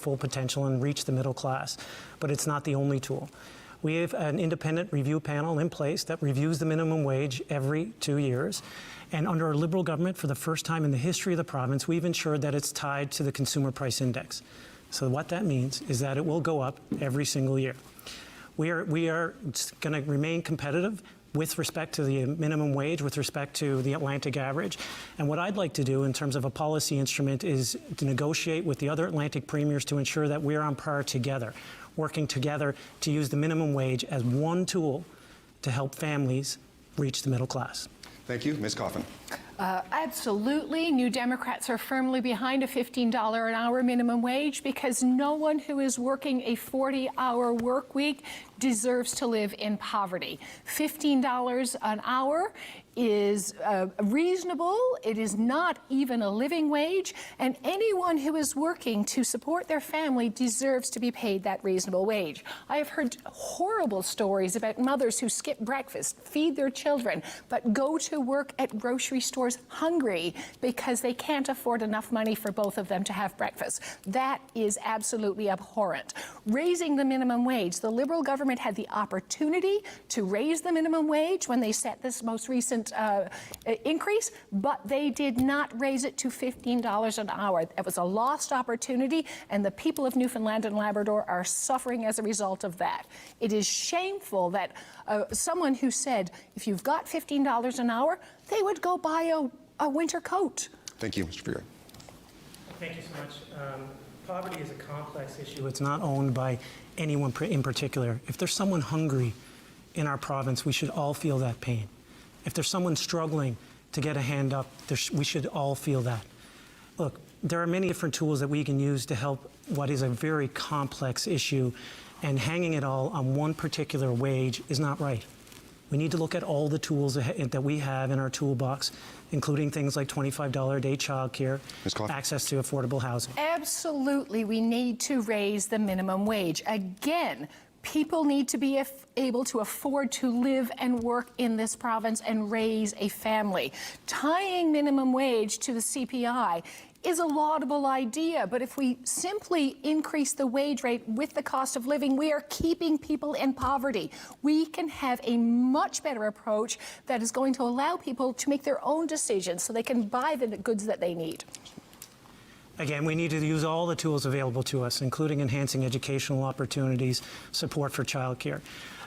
full potential and reach the middle class. But it's not the only tool. We have an independent review panel in place that reviews the minimum wage every 2 years. And under our Liberal government, for the first time in the history of the province, we've ensured that it's tied to the Consumer Price Index. So what that means is that it will go up every single year. We are going to remain competitive with respect to the minimum wage, with respect to the Atlantic average. And what I'd like to do in terms of a policy instrument is to negotiate with the other Atlantic premiers to ensure that we're on par together, working together to use the minimum wage as one tool to help families reach the middle class. Thank you. Ms. Coffin. Absolutely. New Democrats are firmly behind a $15 an hour minimum wage because no one who is working a 40-hour work week deserves to live in poverty. $15 an hour is reasonable. It is not even a living wage, and anyone who is working to support their family deserves to be paid that reasonable wage. I have heard horrible stories about mothers who skip breakfast, feed their children, but go to work at grocery stores hungry because they can't afford enough money for both of them to have breakfast. That is absolutely abhorrent. Raising the minimum wage, the Liberal government had the opportunity to raise the minimum wage when they set this most recent increase, but they did not raise it to $15 an hour. It was a lost opportunity, and the people of Newfoundland and Labrador are suffering as a result of that. It is shameful that someone who said, if you've got $15 an hour, they would go buy a winter coat. Thank you, Mr. Fury. Thank you so much. Poverty is a complex issue. It's not owned by anyone in particular. If there's someone hungry in our province, we should all feel that pain. If there's someone struggling to get a hand up, we should all feel that. Look, there are many different tools that we can use to help what is a very complex issue, and hanging it all on one particular wage is not right. We need to look at all the tools that we have in our toolbox, including things like $25 a day childcare, access to affordable housing. Absolutely, we need to raise the minimum wage. Again, people need to be able to afford to live and work in this province and raise a family. Tying minimum wage to the CPI is a laudable idea, but if we simply increase the wage rate with the cost of living, we are keeping people in poverty. We can have a much better approach that is going to allow people to make their own decisions so they can buy the goods that they need. Again, we need to use all the tools available to us, including enhancing educational opportunities, support for childcare.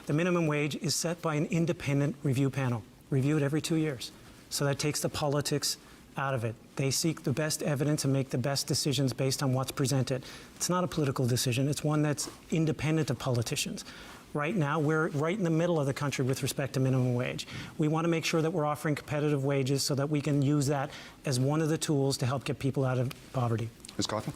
The minimum wage is set by an independent review panel, reviewed every 2 years. So that takes the politics out of it. They seek the best evidence and make the best decisions based on what's presented. It's not a political decision. It's one that's independent of politicians. Right now, we're right in the middle of the country with respect to minimum wage. We want to make sure that we're offering competitive wages so that we can use that as one of the tools to help get people out of poverty. Ms. Coffin?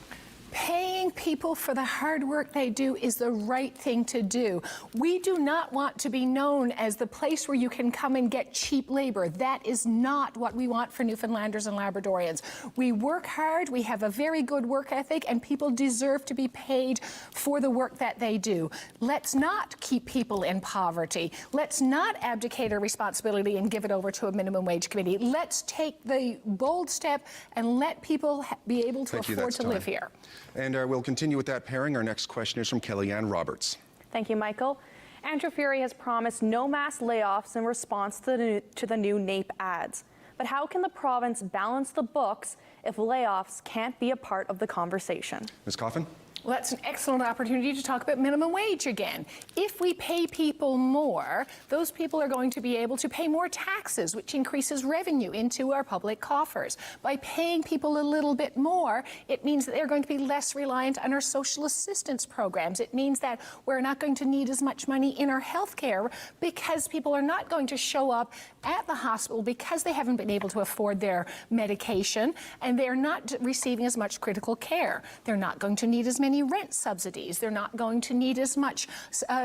Paying people for the hard work they do is the right thing to do. We do not want to be known as the place where you can come and get cheap labor. That is not what we want for Newfoundlanders and Labradorians. We work hard, we have a very good work ethic, and people deserve to be paid for the work that they do. Let's not keep people in poverty. Let's not abdicate our responsibility and give it over to a minimum wage committee. Let's take the bold step and let people be able to afford to live here. And we'll continue with that pairing. Our next question is from Kellyanne Roberts. Thank you, Michael. Andrew Furey has promised no mass layoffs in response to the new NAPE ads. But how can the province balance the books if layoffs can't be a part of the conversation? Ms. Coffin? Well, that's an excellent opportunity to talk about minimum wage again. If we pay people more, those people are going to be able to pay more taxes, which increases revenue into our public coffers. By paying people a little bit more, it means that they're going to be less reliant on our social assistance programs. It means that we're not going to need as much money in our health care because people are not going to show up at the hospital because they haven't been able to afford their medication, and they're not receiving as much critical care. They're not going to need as many rent subsidies. They're not going to need as much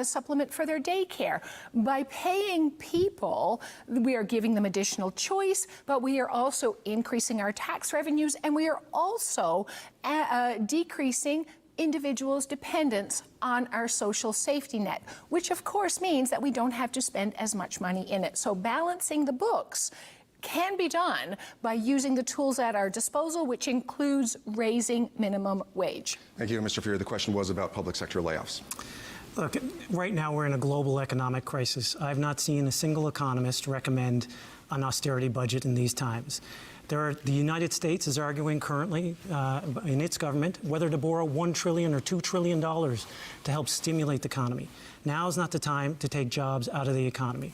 supplement for their daycare. By paying people, we are giving them additional choice, but we are also increasing our tax revenues, and we are also decreasing individuals' dependence on our social safety net, which of course means that we don't have to spend as much money in it. So balancing the books can be done by using the tools at our disposal, which includes raising minimum wage. Thank you, Mr. Fury. The question was about public sector layoffs. Look, right now we're in a global economic crisis. I've not seen a single economist recommend an austerity budget in these times. The United States is arguing currently in its government whether to borrow $1 trillion or $2 trillion to help stimulate the economy. Now is not the time to take jobs out of the economy.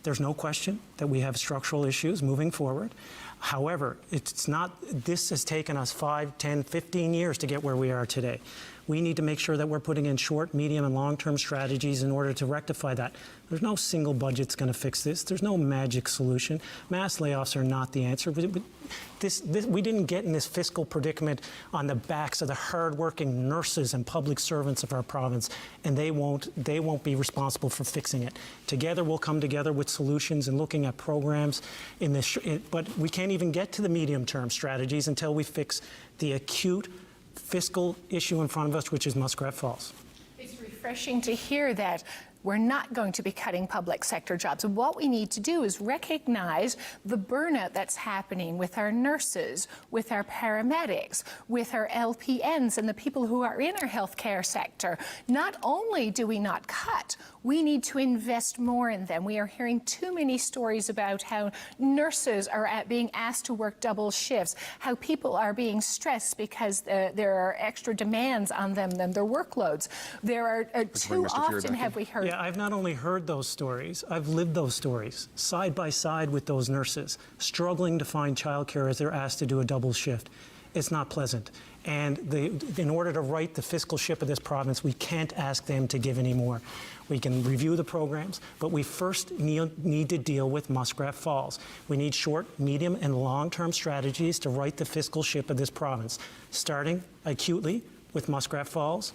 There's no question that we have structural issues moving forward. However, this has taken us 5, 10, 15 years to get where we are today. We need to make sure that we're putting in short, medium, and long-term strategies in order to rectify that. There's no single budget that's going to fix this. There's no magic solution. Mass layoffs are not the answer. We didn't get in this fiscal predicament on the backs of the hardworking nurses and public servants of our province, and they won't be responsible for fixing it. Together, we'll come together with solutions and looking at programs in this. But we can't even get to the medium-term strategies until we fix the acute fiscal issue in front of us, which is Muskrat Falls. It's refreshing to hear that we're not going to be cutting public sector jobs. And what we need to do is recognize the burnout that's happening with our nurses, with our paramedics, with our LPNs, and the people who are in our healthcare sector. Not only do we not cut, we need to invest more in them. We are hearing too many stories about how nurses are being asked to work double shifts, how people are being stressed because there are extra demands on them than their workloads. There are too often have we heard. Yeah, I've not only heard those stories, I've lived those stories side by side with those nurses, struggling to find childcare as they're asked to do a double shift. It's not pleasant. And in order to right the fiscal ship of this province, we can't ask them to give any more. We can review the programs, but we first need to deal with Muskrat Falls. We need short, medium, and long-term strategies to right the fiscal ship of this province, starting acutely with Muskrat Falls.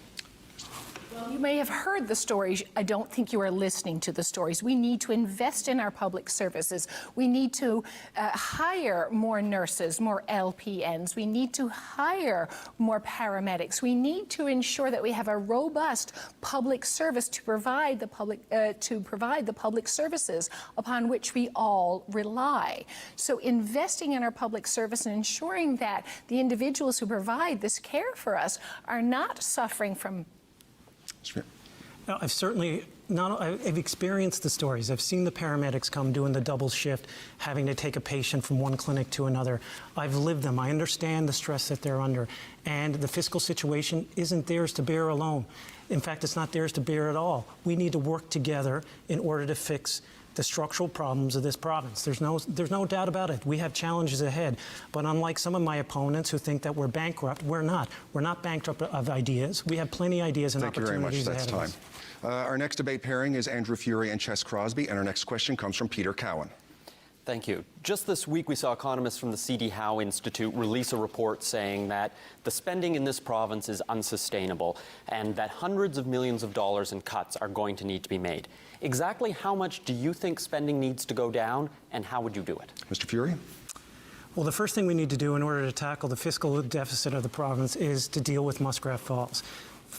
You may have heard the stories. I don't think you are listening to the stories. We need to invest in our public services. We need to hire more nurses, more LPNs. We need to hire more paramedics. We need to ensure that we have a robust public service to provide the public services upon which we all rely. So investing in our public service and ensuring that the individuals who provide this care for us are not suffering from. No, I've experienced the stories. I've seen the paramedics come doing the double shift, having to take a patient from one clinic to another. I've lived them. I understand the stress that they're under. And the fiscal situation isn't theirs to bear alone. In fact, it's not theirs to bear at all. We need to work together in order to fix the structural problems of this province. There's no doubt about it. We have challenges ahead. But unlike some of my opponents who think that we're bankrupt, we're not. We're not bankrupt of ideas. We have plenty of ideas and opportunities ahead of us. Thank you very much. That's time. Our next debate pairing is Andrew Fury and Chess Crosby, and our next question comes from Peter Cowan. Thank you. Just this week, we saw economists from the C.D. Howe Institute release a report saying that the spending in this province is unsustainable and that hundreds of millions of dollars in cuts are going to need to be made. Exactly how much do you think spending needs to go down, and how would you do it? Mr. Fury? Well, the first thing we need to do in order to tackle the fiscal deficit of the province is to deal with Muskrat Falls.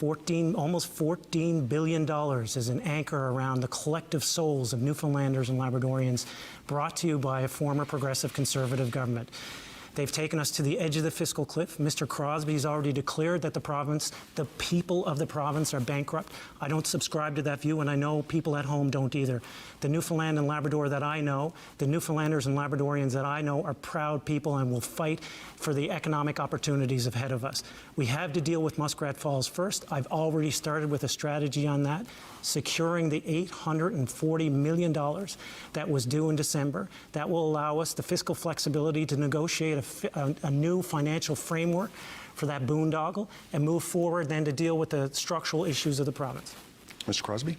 Almost $14 billion is an anchor around the collective souls of Newfoundlanders and Labradorians, brought to you by a former progressive conservative government. They've taken us to the edge of the fiscal cliff. Mr. Crosby has already declared that the people of the province are bankrupt. I don't subscribe to that view, and I know people at home don't either. The Newfoundland and Labrador that I know, the Newfoundlanders and Labradorians that I know are proud people and will fight for the economic opportunities ahead of us. We have to deal with Muskrat Falls first. I've already started with a strategy on that, securing the $840 million that was due in December. That will allow us the fiscal flexibility to negotiate a new financial framework for that boondoggle and move forward then to deal with the structural issues of the province. Mr. Crosby?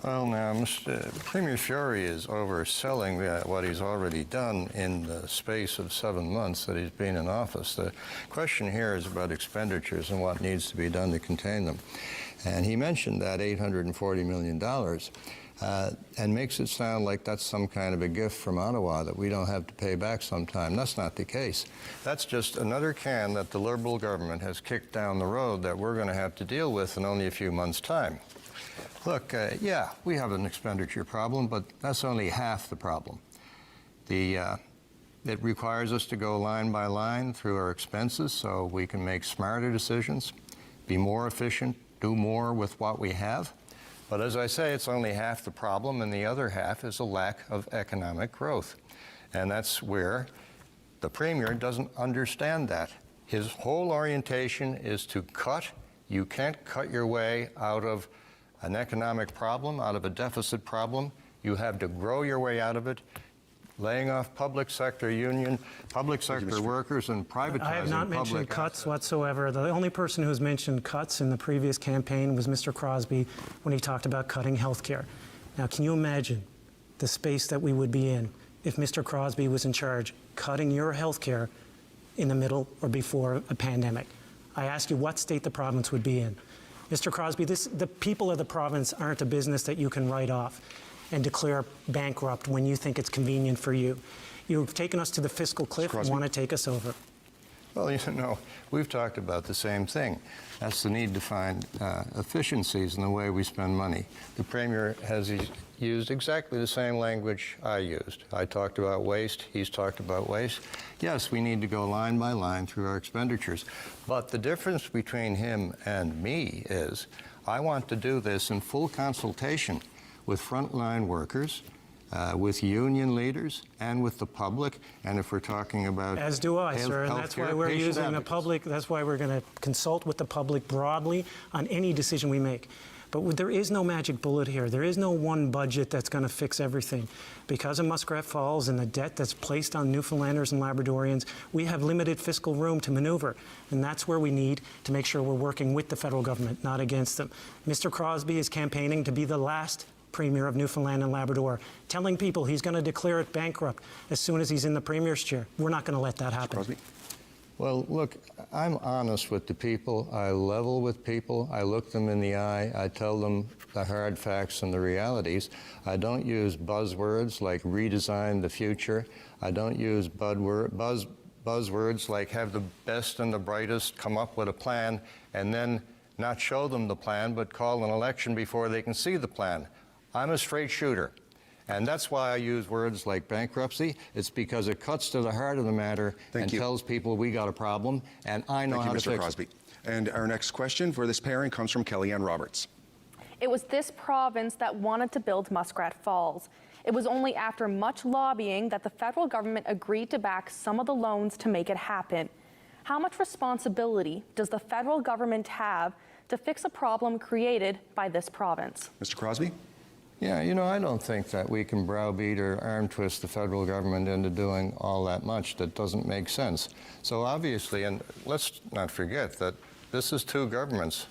Well, now, Premier Fury is overselling what he's already done in the space of 7 months that he's been in office. The question here is about expenditures and what needs to be done to contain them. And he mentioned that $840 million and makes it sound like that's some kind of a gift from Ottawa that we don't have to pay back sometime. That's not the case. That's just another can that the Liberal government has kicked down the road that we're going to have to deal with in only a few months' time. Look, yeah, we have an expenditure problem, but that's only half the problem. The It requires us to go line by line through our expenses so we can make smarter decisions, be more efficient, do more with what we have. But as I say, it's only half the problem, and the other half is a lack of economic growth. And that's where the Premier doesn't understand that. His whole orientation is to cut. You can't cut your way out of an economic problem, out of a deficit problem. You have to grow your way out of it, laying off public sector workers and privatizing I have not mentioned public cuts assets. whatsoever. The only person who's mentioned cuts in the previous campaign was Mr. Crosby when he talked about cutting health care. Now, can you imagine the space that we would be in if Mr. Crosby was in charge, cutting your health care in the middle or before a pandemic? I ask you what state the province would be in. Mr. Crosby, the people of the province aren't a business that you can write off and declare bankrupt when you think it's convenient for you. You've taken us to the fiscal cliff and want to take us over. Well, you know, we've talked about the same thing. That's the need to find efficiencies in the way we spend money. The Premier has used exactly the same language I used. I talked about waste. He's talked about waste. Yes, we need to go line by line through our expenditures. But the difference between him and me is I want to do this in full consultation with frontline workers, with union leaders, and with the public. And if we're talking about As do I, sir, and that's why we're using the public. That's why we're going to consult with the public broadly on any decision we make. But there is no magic bullet here. There is no one budget that's going to fix everything. Because of Muskrat Falls and the debt that's placed on Newfoundlanders and Labradorians, we have limited fiscal room to maneuver. And that's where we need to make sure we're working with the federal government, not against them. Mr. Crosby is campaigning to be the last Premier of Newfoundland and Labrador, telling people he's going to declare it bankrupt as soon as he's in the Premier's chair. We're not going to let that happen. Crosby? Well, look, I'm honest with the people. I level with people. I look them in the eye. I tell them the hard facts and the realities. I don't use buzzwords like redesign the future. I don't use buzzwords like have the best and the brightest come up with a plan and then not show them the plan, but call an election before they can see the plan. I'm a straight shooter. And that's why I use words like bankruptcy. It's because it cuts to the heart of the matter and tells people we got a problem, and I know how to fix it. Thank you, Mr. Crosby. And our next question for this pairing comes from Kellyanne Roberts. It was this province that wanted to build Muskrat Falls. It was only after much lobbying that the federal government agreed to back some of the loans to make it happen. How much responsibility does the federal government have to fix a problem created by this province? Mr. Crosby? Yeah, you know, I don't think that we can browbeat or arm twist the federal government into doing all that much that doesn't make sense. So obviously, and let's not forget that this is two governments,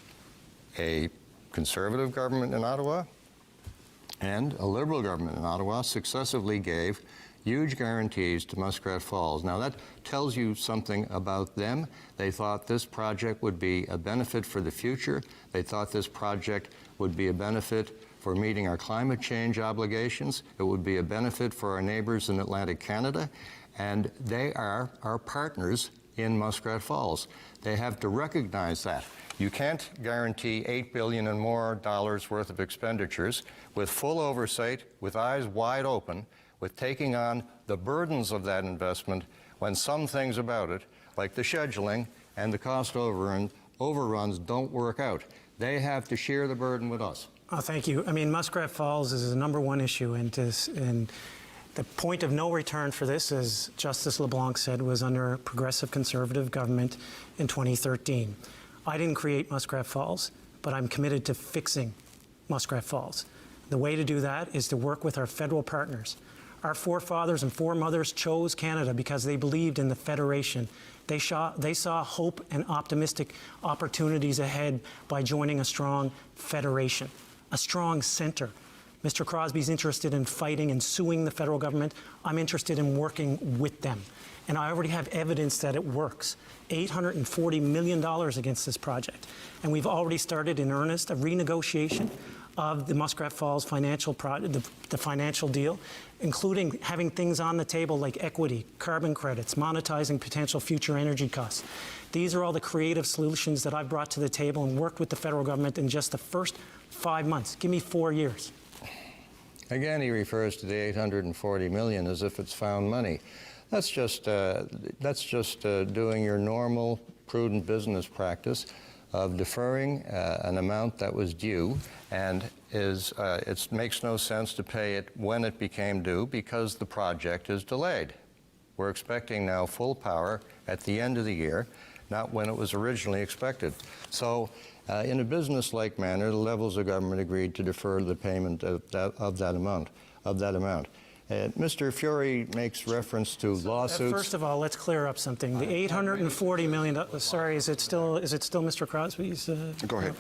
a conservative government in Ottawa and a liberal government in Ottawa successively gave huge guarantees to Muskrat Falls. Now that tells you something about them. They thought this project would be a benefit for the future. They thought this project would be a benefit for meeting our climate change obligations. It would be a benefit for our neighbors in Atlantic Canada, and they are our partners in Muskrat Falls. They have to recognize that. You can't guarantee $8 billion and more worth of expenditures with full oversight, with eyes wide open, with taking on the burdens of that investment when some things about it, like the scheduling and the cost overruns, don't work out. They have to share the burden with us. Oh, thank you. I mean, Muskrat Falls is the #1 issue, and the point of no return for this, as Justice LeBlanc said, was under a progressive conservative government in 2013. I didn't create Muskrat Falls, but I'm committed to fixing Muskrat Falls. The way to do that is to work with our federal partners. Our forefathers and foremothers chose Canada because they believed in the Federation. They saw hope and optimistic opportunities ahead by joining a strong federation, a strong center. Mr. Crosby's interested in fighting and suing the federal government. I'm interested in working with them. And I already have evidence that it works. $840 million against this project. And we've already started in earnest a renegotiation of the Muskrat Falls financial the financial deal, including having things on the table like equity, carbon credits, monetizing potential future energy costs. These are all the creative solutions that I've brought to the table and worked with the federal government in just the first 5 months. Give me 4 years. Again, he refers to the $840 million as if it's found money. That's just doing your normal, prudent business practice of deferring an amount that was due, and it makes no sense to pay it when it became due because the project is delayed. We're expecting now full power at the end of the year, not when it was originally expected. So in a business-like manner, the levels of government agreed to defer the payment of that amount. Mr. Fury makes reference to lawsuits. First of all, let's clear up something. The $840 million. Sorry, is it still Mr. Crosby's? Go ahead.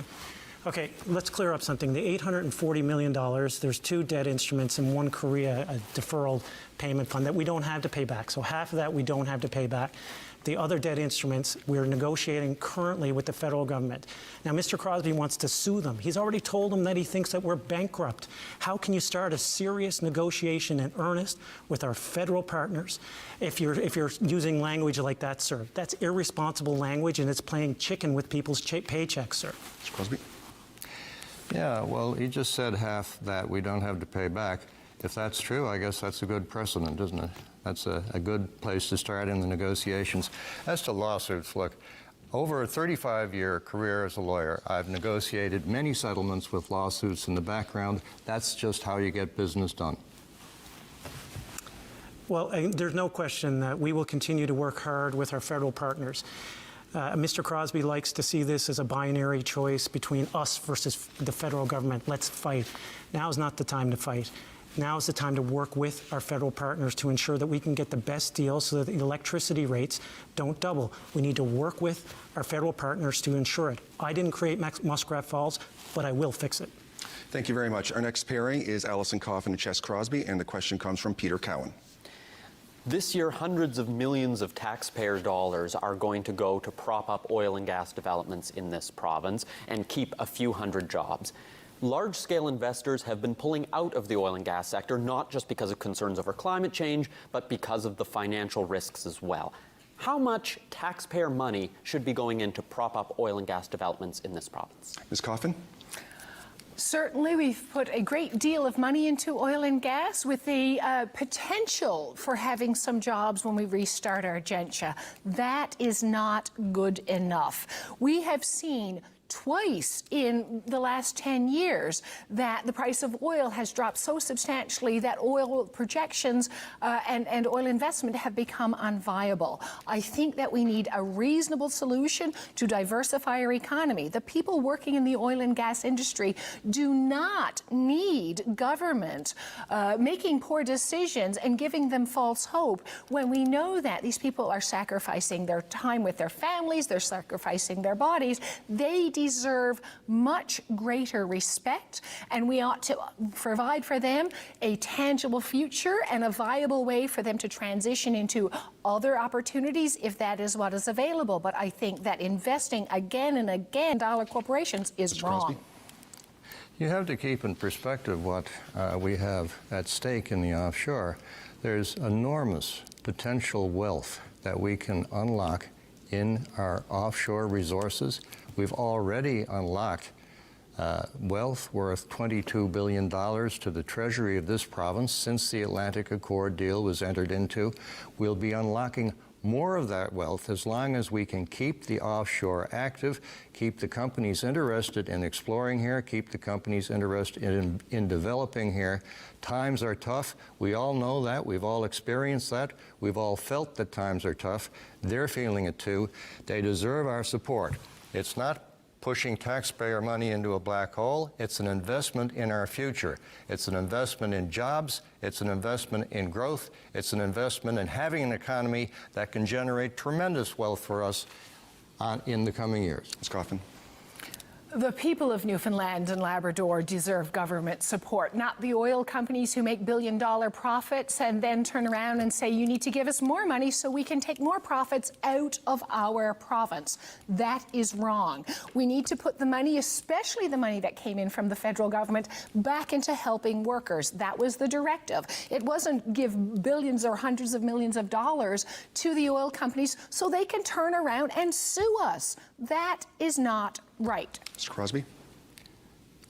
Okay, let's clear up something. The $840 million, there's two debt instruments and one Korea deferral payment fund that we don't have to pay back. So half of that we don't have to pay back. The other debt instruments we're negotiating currently with the federal government. Now, Mr. Crosby wants to sue them. He's already told them that he thinks that we're bankrupt. How can you start a serious negotiation in earnest with our federal partners if you're using language like that, sir? That's irresponsible language, and it's playing chicken with people's paychecks, sir. Mr. Crosby? Yeah, well, he just said half that we don't have to pay back. If that's true, I guess that's a good precedent, isn't it? That's a good place to start in the negotiations. As to lawsuits, look, over a 35-year career as a lawyer, I've negotiated many settlements with lawsuits in the background. That's just how you get business done. Well, there's no question that we will continue to work hard with our federal partners. Mr. Crosby likes to see this as a binary choice between us versus the federal government. Let's fight. Now is not the time to fight. Now is the time to work with our federal partners to ensure that we can get the best deal so that the electricity rates don't double. We need to work with our federal partners to ensure it. I didn't create Muskrat Falls, but I will fix it. Thank you very much. Our next pairing is Alison Coffin and Chess Crosby, and the question comes from Peter Cowan. This year, hundreds of millions of taxpayer dollars are going to go to prop up oil and gas developments in this province and keep a few hundred jobs. Large-scale investors have been pulling out of the oil and gas sector, not just because of concerns over climate change, but because of the financial risks as well. How much taxpayer money should be going in to prop up oil and gas developments in this province? Ms. Coffin? Certainly, we've put a great deal of money into oil and gas with the potential for having some jobs when we restart our Argentia. That is not good enough. We have seen twice in the last 10 years that the price of oil has dropped so substantially that oil projections and oil investment have become unviable. I think that we need a reasonable solution to diversify our economy. The people working in the oil and gas industry do not need government making poor decisions and giving them false hope when we know that these people are sacrificing their time with their families, they're sacrificing their bodies. They deserve much greater respect, and we ought to provide for them a tangible future and a viable way for them to transition into other opportunities if that is what is available. But I think that investing again and again in dollar corporations is wrong. You have to keep in perspective what we have at stake in the offshore. There's enormous potential wealth that we can unlock in our offshore resources. We've already unlocked wealth worth $22 billion to the Treasury of this province since the Atlantic Accord deal was entered into. We'll be unlocking more of that wealth as long as we can keep the offshore active, keep the companies interested in exploring here, keep the companies interested in developing here. Times are tough. We all know that. We've all experienced that. We've all felt that times are tough. They're feeling it too. They deserve our support. It's not pushing taxpayer money into a black hole. It's an investment in our future. It's an investment in jobs. It's an investment in growth. It's an investment in having an economy that can generate tremendous wealth for us in the coming years. Ms. Coffin? The people of Newfoundland and Labrador deserve government support, not the oil companies who make billion-dollar profits and then turn around and say, you need to give us more money so we can take more profits out of our province. That is wrong. We need to put the money, especially the money that came in from the federal government, back into helping workers. That was the directive. It wasn't give billions or hundreds of millions of dollars to the oil companies so they can turn around and sue us. That is not right. Mr. Crosby?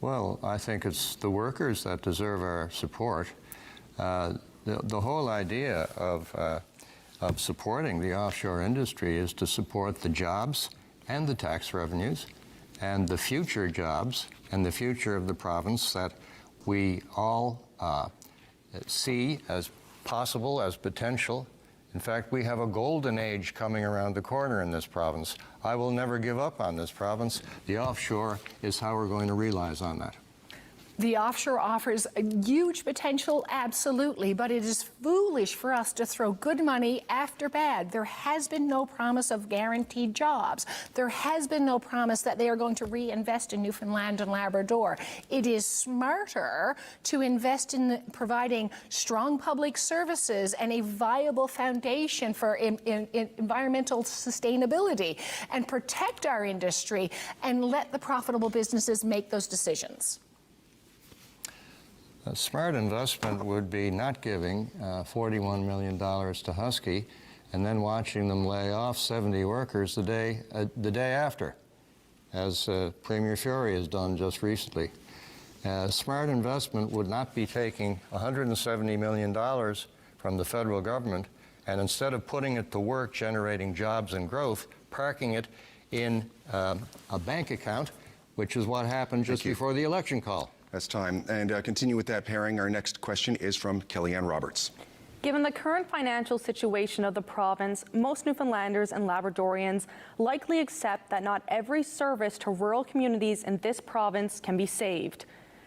Well, I think it's the workers that deserve our support. The whole idea of of supporting the offshore industry is to support the jobs and the tax revenues and the future jobs and the future of the province that we all see as possible, as potential. In fact, we have a golden age coming around the corner in this province. I will never give up on this province. The offshore is how we're going to realize on that. The offshore offers a huge potential, absolutely, but it is foolish for us to throw good money after bad. There has been no promise of guaranteed jobs. There has been no promise that they are going to reinvest in Newfoundland and Labrador. It is smarter to invest in providing strong public services and a viable foundation for environmental sustainability and protect our industry and let the profitable businesses make those decisions. A smart investment would be not giving $41 million to Husky and then watching them lay off 70 workers the day after, as Premier Fiore has done just recently. Smart investment would not be taking $170 million from the federal government and instead of putting it to work generating jobs and growth, parking it in a bank account, which is what happened just before the election call. That's time. And continue with that pairing. Our next question is from Kellyanne Roberts. Given the current financial situation of the province, most Newfoundlanders and Labradorians likely accept that not every service to rural communities in this province can be saved.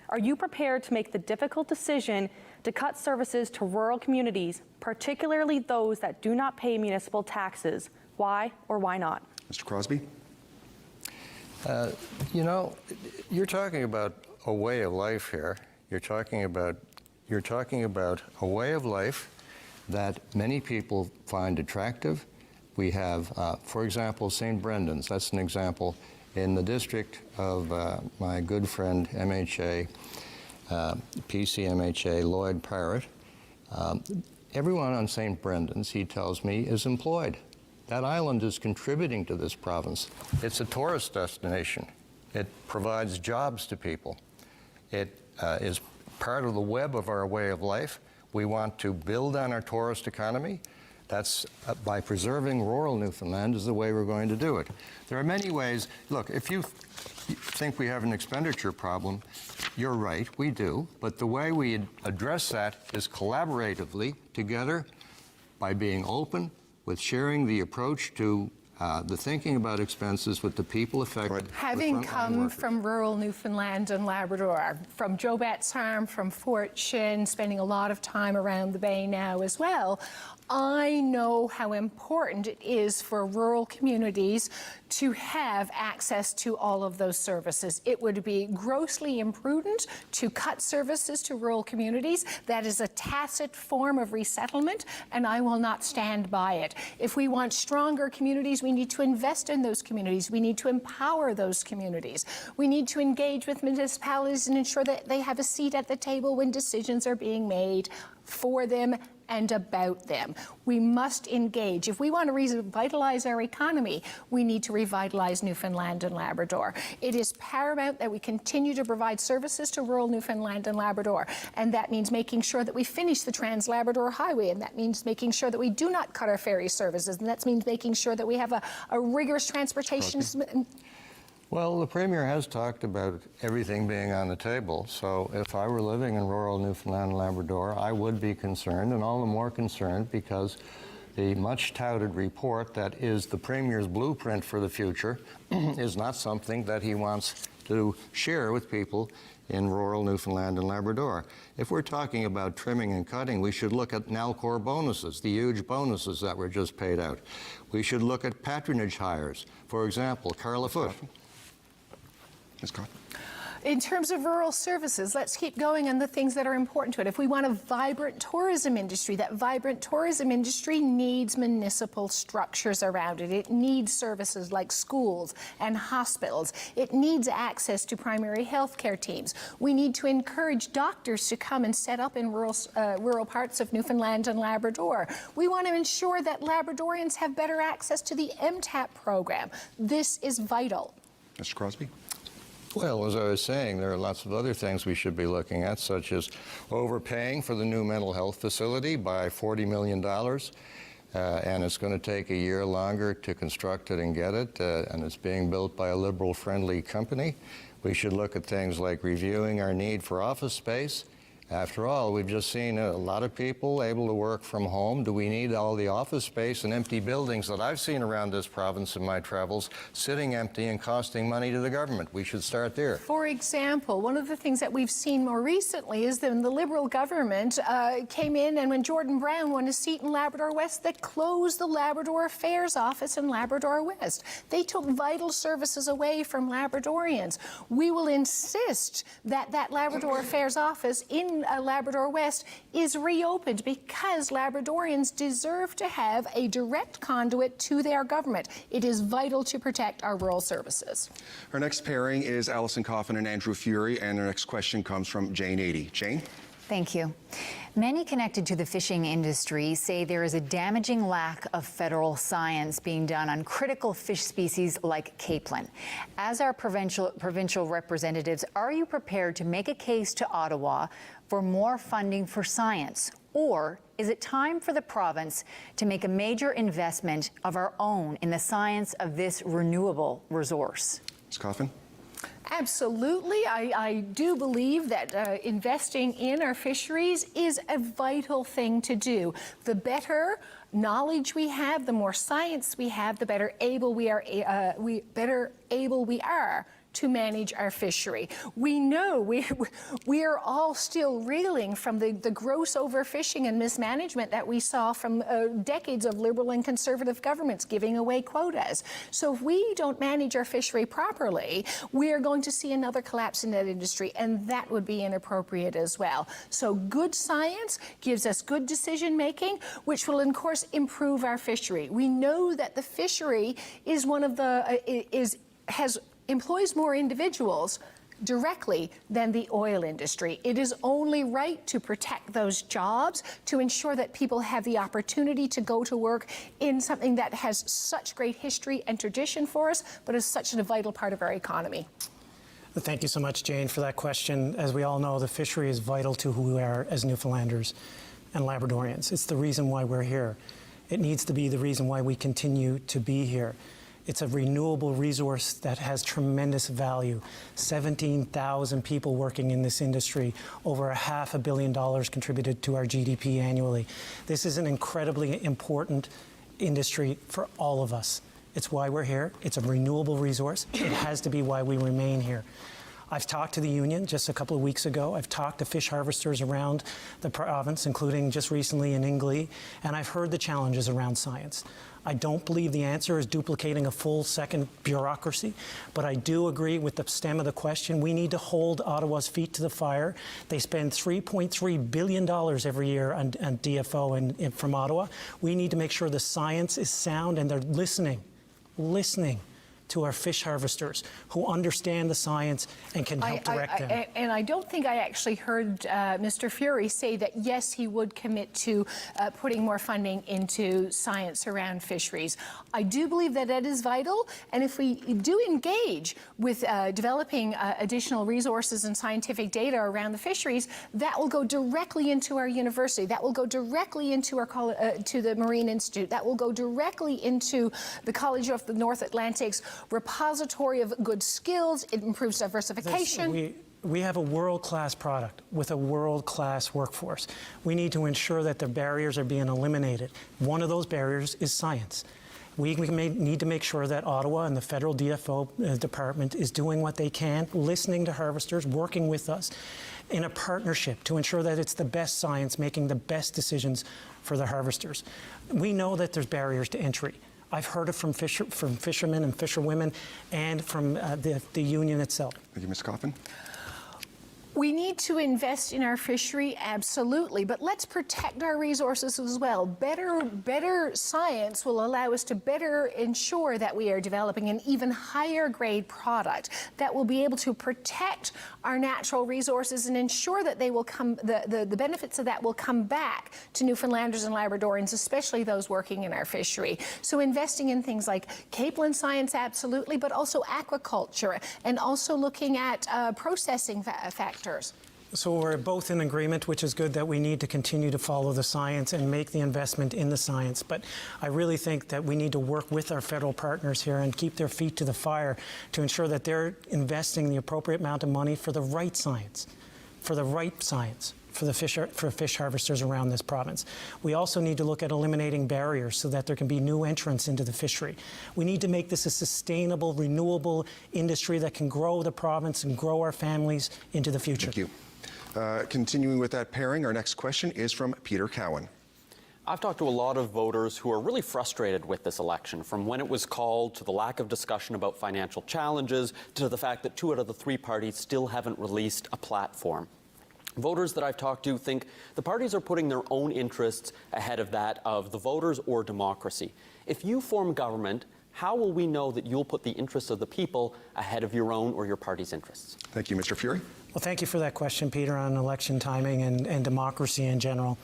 Are you prepared to make the difficult decision to cut services to rural communities, particularly those that do not pay municipal taxes? Why or why not? Mr. Crosby? You know, you're talking about a way of life here. You're talking about a way of life that many people find attractive. We have, for example, St. Brendan's. That's an example in the district of my good friend MHA, PCMHA Lloyd Parrott. Everyone on St. Brendan's, he tells me, is employed. That island is contributing to this province. It's a tourist destination. It provides jobs to people. It is part of the web of our way of life. We want to build on our tourist economy. That's by preserving rural Newfoundland is the way we're going to do it. There are many ways. Look, if you think we have an expenditure problem, you're right, we do. But the way we address that is collaboratively together by being open with sharing the approach to the thinking about expenses with the people affected. Having come from rural Newfoundland and Labrador, from Joe Bat's Farm, from Fortune, spending a lot of time around the Bay now as well, I know how important it is for rural communities to have access to all of those services. It would be grossly imprudent to cut services to rural communities. That is a tacit form of resettlement, and I will not stand by it. If we want stronger communities, we need to invest in those communities. We need to empower those communities. We need to engage with municipalities and ensure that they have a seat at the table when decisions are being made for them and about them. We must engage. If we want to revitalize our economy, we need to revitalize Newfoundland and Labrador. It is paramount that we continue to provide services to rural Newfoundland and Labrador, and that means making sure that we finish the Trans-Labrador Highway, and that means making sure that we do not cut our ferry services, and that means making sure that we have a rigorous transportation system. Well, the Premier has talked about everything being on the table, so if I were living in rural Newfoundland and Labrador, I would be concerned, and all the more concerned because the much-touted report that is the Premier's blueprint for the future is not something that he wants to share with people in rural Newfoundland and Labrador. If we're talking about trimming and cutting, we should look at NALCOR bonuses, the huge bonuses that were just paid out. We should look at patronage hires. For example, Carla Foote. Ms. Scott. In terms of rural services, let's keep going on the things that are important to it. If we want a vibrant tourism industry, that vibrant tourism industry needs municipal structures around it. It needs services like schools and hospitals. It needs access to primary health care teams. We need to encourage doctors to come and set up in rural parts of Newfoundland and Labrador. We want to ensure that Labradorians have better access to the MTAP program. This is vital. Mr. Crosby. Well, as I was saying, there are lots of other things we should be looking at, such as overpaying for the new mental health facility by $40 million, and it's going to take a year longer to construct it and get it, and it's being built by a liberal-friendly company. We should look at things like reviewing our need for office space. After all, we've just seen a lot of people able to work from home. Do we need all the office space and empty buildings that I've seen around this province in my travels sitting empty and costing money to the government? We should start there. For example, one of the things that we've seen more recently is that when the Liberal government came in, and when Jordan Brown won a seat in Labrador West, they closed the Labrador Affairs office in Labrador West. They took vital services away from Labradorians. We will insist that that Labrador Affairs office in Labrador West is reopened, because Labradorians deserve to have a direct conduit to their government. It is vital to protect our rural services. Our next pairing is Alison Coffin and Andrew Fury, and our next question comes from Jane Eady. Jane? Thank you. Many connected to the fishing industry say there is a damaging lack of federal science being done on critical fish species like capelin. As our provincial representatives, are you prepared to make a case to Ottawa for more funding for science? Or is it time for the province to make a major investment of our own in the science of this renewable resource? Ms. Coffin? Absolutely. I do believe that investing in our fisheries is a vital thing to do. The better knowledge we have, the more science we have, the better able we are to manage our fishery. We know we are all still reeling from the gross overfishing and mismanagement that we saw from decades of Liberal and Conservative governments giving away quotas. So if we don't manage our fishery properly, we are going to see another collapse in that industry, and that would be inappropriate as well. So good science gives us good decision making, which will, of course, improve our fishery. We know that the fishery is one of the employs more individuals directly than the oil industry. It is only right to protect those jobs, to ensure that people have the opportunity to go to work in something that has such great history and tradition for us, but is such a vital part of our economy. Thank you so much, Jane, for that question. As we all know, the fishery is vital to who we are as Newfoundlanders and Labradorians. It's the reason why we're here. It needs to be the reason why we continue to be here. It's a renewable resource that has tremendous value. 17,000 people working in this industry, over $500 million contributed to our GDP annually. This is an incredibly important industry for all of us. It's why we're here. It's a renewable resource. It has to be why we remain here. I've talked to the union just a couple of weeks ago. I've talked to fish harvesters around the province, including just recently in Ingley, and I've heard the challenges around science. I don't believe the answer is duplicating a full second bureaucracy, but I do agree with the stem of the question. We need to hold Ottawa's feet to the fire. They spend $3.3 billion every year on DFO from Ottawa. We need to make sure the science is sound and they're listening to our fish harvesters who understand the science and can help direct them. And I don't think I actually heard Mr. Fury say that, yes, he would commit to putting more funding into science around fisheries. I do believe that that is vital, and if we do engage with developing additional resources and scientific data around the fisheries, that will go directly into our university, that will go directly into our to the Marine Institute, that will go directly into the College of the North Atlantic's repository of good skills. It improves diversification. We have a world-class product with a world-class workforce. We need to ensure that the barriers are being eliminated. One of those barriers is science. We need to make sure that Ottawa and the federal DFO department is doing what they can, listening to harvesters, working with us in a partnership to ensure that it's the best science, making the best decisions for the harvesters. We know that there's barriers to entry. I've heard it from fishermen and fisherwomen and from the union itself. Thank you, Ms. Coffin. We need to invest in our fishery, absolutely, but let's protect our resources as well. Better science will allow us to better ensure that we are developing an even higher grade product that will be able to protect our natural resources and ensure that they will come, the benefits of that will come back to Newfoundlanders and Labradorians, especially those working in our fishery. So investing in things like capelin science, absolutely, but also aquaculture, and also looking at processing factors. So we're both in agreement, which is good, that we need to continue to follow the science and make the investment in the science. But I really think that we need to work with our federal partners here and keep their feet to the fire to ensure that they're investing the appropriate amount of money for the right science, for the fish harvesters around this province. We also need to look at eliminating barriers so that there can be new entrants into the fishery. We need to make this a sustainable, renewable industry that can grow the province and grow our families into the future. Thank you. Continuing with that pairing, our next question is from Peter Cowan. I've talked to a lot of voters who are really frustrated with this election, from when it was called to the lack of discussion about financial challenges to the fact that 2 out of the 3 parties still haven't released a platform. Voters that I've talked to think the parties are putting their own interests ahead of that of the voters or democracy. If you form government, how will we know that you'll put the interests of the people ahead of your own or your party's interests? Thank you, Mr. Fury. Well, thank you for that question, Peter, on election timing and democracy in general.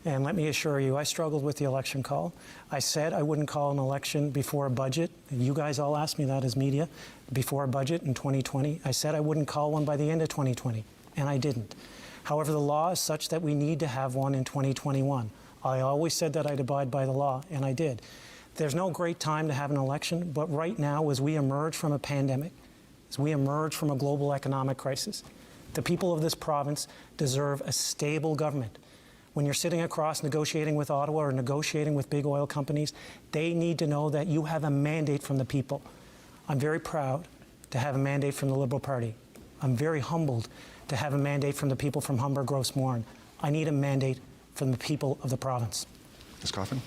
And let me assure you, I struggled with the election call. I said I wouldn't call an election before a budget. You guys all asked me that as media, before a budget in 2020. I said I wouldn't call one by the end of 2020, and I didn't. However, the law is such that we need to have one in 2021. I always said that I'd abide by the law, and I did. There's no great time to have an election, but right now, as we emerge from a pandemic, as we emerge from a global economic crisis, the people of this province deserve a stable government. When you're sitting across negotiating with Ottawa or negotiating with big oil companies, they need to know that you have a mandate from the people. I'm very proud to have a mandate from the Liberal Party. I'm very humbled to have a mandate from the people from Humber Gross Morin. I need a mandate from the people of the province. Ms. Coffin?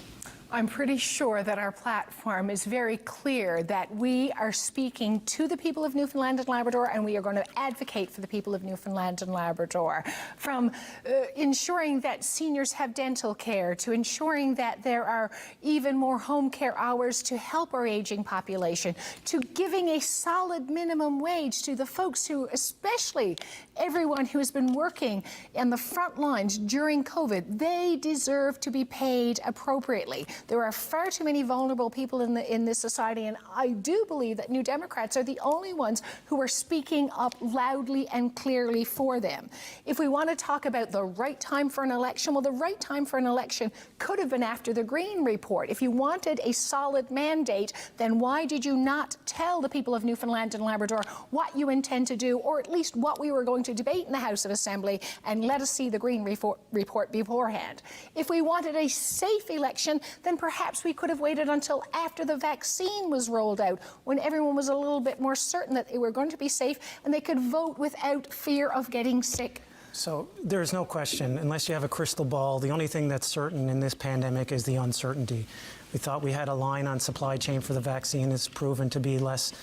I'm pretty sure that our platform is very clear that we are speaking to the people of Newfoundland and Labrador, and we are going to advocate for the people of Newfoundland and Labrador. From ensuring that seniors have dental care, to ensuring that there are even more home care hours to help our aging population, to giving a solid minimum wage to the folks who, especially everyone who has been working in the front lines during COVID, they deserve to be paid appropriately. There are far too many vulnerable people in this society, and I do believe that New Democrats are the only ones who are speaking up loudly and clearly for them. If we want to talk about the right time for an election, well, the right time for an election could have been after the Green Report. If you wanted a solid mandate, then why did you not tell the people of Newfoundland and Labrador what you intend to do, or at least what we were going to debate in the House of Assembly, and let us see the Green Report beforehand? If we wanted a safe election, then perhaps we could have waited until after the vaccine was rolled out, when everyone was a little bit more certain that they were going to be safe and they could vote without fear of getting sick. So there's no question, unless you have a crystal ball, the only thing that's certain in this pandemic is the uncertainty. We thought we had a line on supply chain for the vaccine. It's proven to be less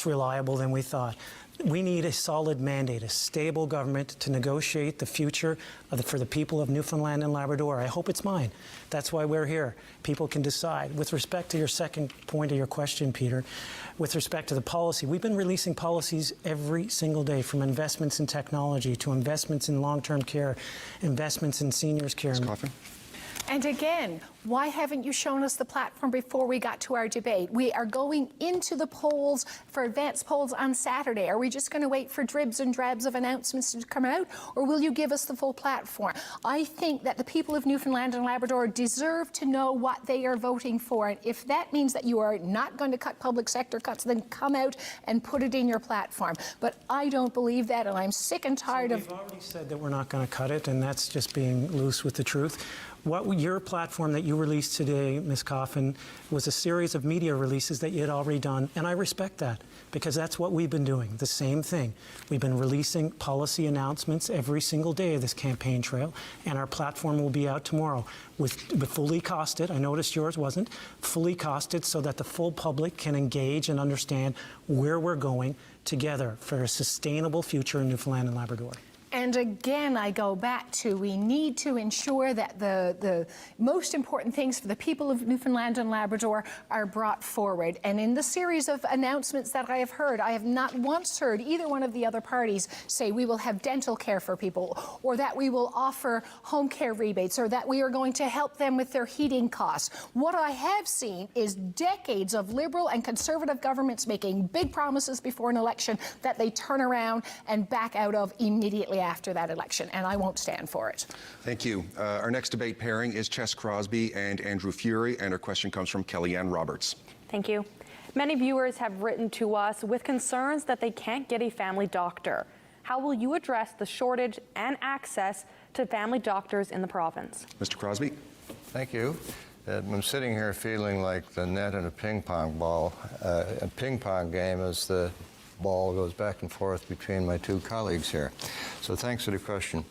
reliable than we thought. We need a solid mandate, a stable government to negotiate the future for the people of Newfoundland and Labrador. I hope it's mine. That's why we're here. People can decide. With respect to your second point of your question, Peter, with respect to the policy, we've been releasing policies every single day, from investments in technology to investments in long-term care, investments in seniors care. Ms. Coffin? And again, why haven't you shown us the platform before we got to our debate? We are going into the polls for advanced polls on Saturday. Are we just going to wait for dribs and drabs of announcements to come out, or will you give us the full platform? I think that the people of Newfoundland and Labrador deserve to know what they are voting for. And if that means that you are not going to cut public sector cuts, then come out and put it in your platform. But I don't believe that, and I'm sick and tired of... We've already said that we're not going to cut it, and that's just being loose with the truth. What your platform that you released today, Ms. Coffin, was a series of media releases that you had already done, and I respect that, because that's what we've been doing, the same thing. We've been releasing policy announcements every single day of this campaign trail, and our platform will be out tomorrow with fully costed. I noticed yours wasn't fully costed, so that the full public can engage and understand where we're going together for a sustainable future in Newfoundland and Labrador. And again, I go back to, we need to ensure that the most important things for the people of Newfoundland and Labrador are brought forward. And in the series of announcements that I have heard, I have not once heard either one of the other parties say we will have dental care for people, or that we will offer home care rebates, or that we are going to help them with their heating costs. What I have seen is decades of Liberal and Conservative governments making big promises before an election that they turn around and back out of immediately after that election, and I won't stand for it. Thank you. Our next debate pairing is Chess Crosby and Andrew Fury, and our question comes from Kellyanne Roberts. Thank you. Many viewers have written to us with concerns that they can't get a family doctor. How will you address the shortage and access to family doctors in the province? Mr. Crosby. Thank you. I'm sitting here feeling like the net in a ping pong game as the ball goes back and forth between my two colleagues here. So thanks for the question.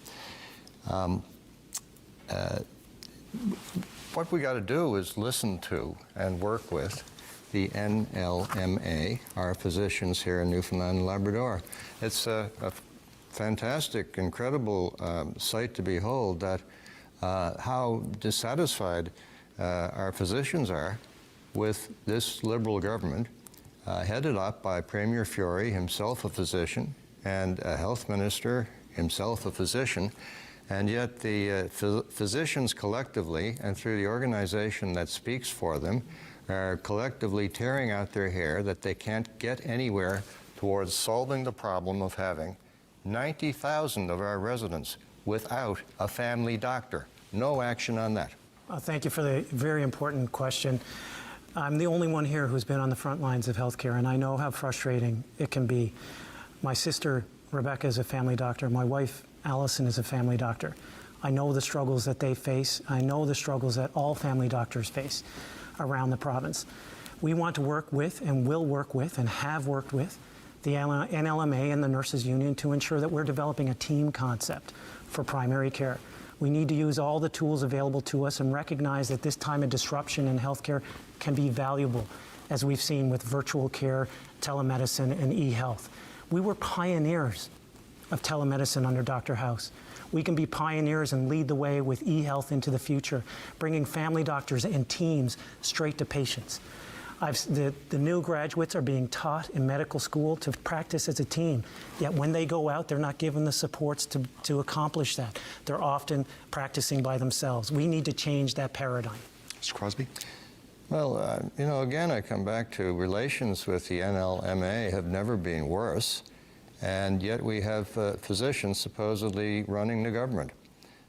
What we got to do is listen to and work with the NLMA, our physicians here in Newfoundland and Labrador. It's a fantastic, incredible sight to behold that how dissatisfied our physicians are with this Liberal government, headed up by Premier Fury, himself a physician, and a health minister, himself a physician, and yet the physicians collectively, and through the organization that speaks for them, are collectively tearing out their hair that they can't get anywhere towards solving the problem of having 90,000 of our residents without a family doctor. No action on that. Thank you for the very important question. I'm the only one here who's been on the front lines of healthcare, and I know how frustrating it can be. My sister, Rebecca, is a family doctor. My wife, Allison, is a family doctor. I know the struggles that they face. I know the struggles that all family doctors face around the province. We want to work with and will work with and have worked with the NLMA and the Nurses Union to ensure that we're developing a team concept for primary care. We need to use all the tools available to us and recognize that this time of disruption in healthcare can be valuable, as we've seen with virtual care, telemedicine, and e-health. We were pioneers of telemedicine under Dr. House. We can be pioneers and lead the way with e-health into the future, bringing family doctors and teams straight to patients. The new graduates are being taught in medical school to practice as a team, yet when they go out, they're not given the supports to accomplish that. They're often practicing by themselves. We need to change that paradigm. Mr. Crosby. Well, you know, again, I come back to relations with the NLMA have never been worse, and yet we have physicians supposedly running the government.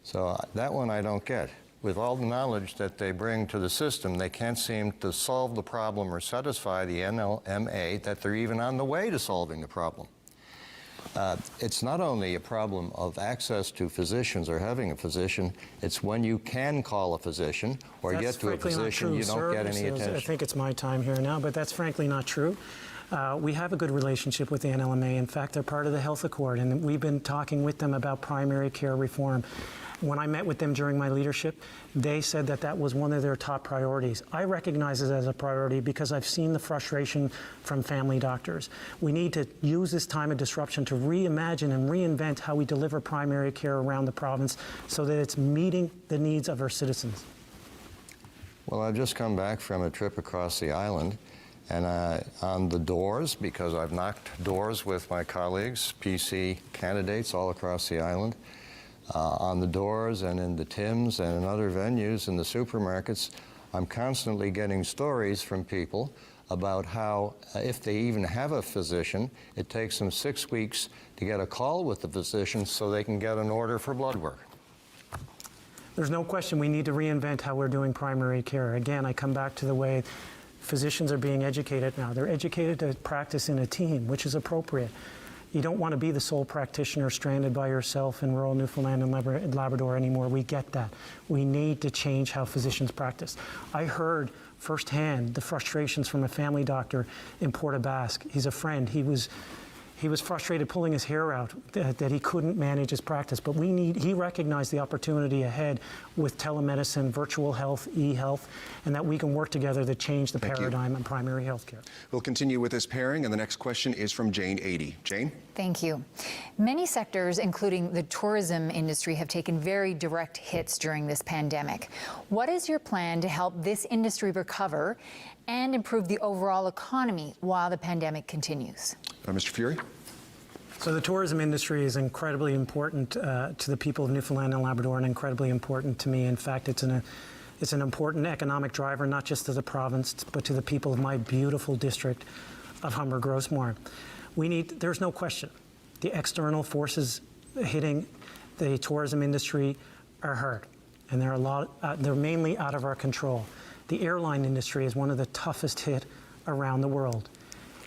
So that one I don't get. With all the knowledge that they bring to the system, they can't seem to solve the problem or satisfy the NLMA that they're even on the way to solving the problem. It's not only a problem of access to physicians or having a physician, it's when you can call a physician or get to a physician, you don't get any attention. I think it's my time here now, but that's frankly not true. We have a good relationship with the NLMA. In fact, they're part of the Health Accord, and we've been talking with them about primary care reform. When I met with them during my leadership, they said that that was one of their top priorities. I recognize it as a priority because I've seen the frustration from family doctors. We need to use this time of disruption to reimagine and reinvent how we deliver primary care around the province so that it's meeting the needs of our citizens. Well, I've just come back from a trip across the island, and on the doors, because I've knocked doors with my colleagues, PC candidates all across the island, on the doors and in the Tims and in other venues in the supermarkets, I'm constantly getting stories from people about how if they even have a physician, it takes them 6 weeks to get a call with the physician so they can get an order for blood work. There's no question we need to reinvent how we're doing primary care. Again, I come back to the way physicians are being educated now. They're educated to practice in a team, which is appropriate. You don't want to be the sole practitioner stranded by yourself in rural Newfoundland and Labrador anymore. We get that. We need to change how physicians practice. I heard firsthand the frustrations from a family doctor in Port aux Basques. He's a friend. He was frustrated pulling his hair out that he couldn't manage his practice. But he recognized the opportunity ahead with telemedicine, virtual health, e-health, and that we can work together to change the paradigm in primary health care. We'll continue with this pairing, and the next question is from Jane Adey. Jane? Thank you. Many sectors, including the tourism industry, have taken very direct hits during this pandemic. What is your plan to help this industry recover and improve the overall economy while the pandemic continues? Mr. Fury? So the tourism industry is incredibly important to the people of Newfoundland and Labrador, and incredibly important to me. In fact, it's an important economic driver, not just to the province, but to the people of my beautiful district of Humber-Grossmore. There's no question, the external forces hitting the tourism industry are hard, and they're mainly out of our control. The airline industry is one of the toughest hit around the world.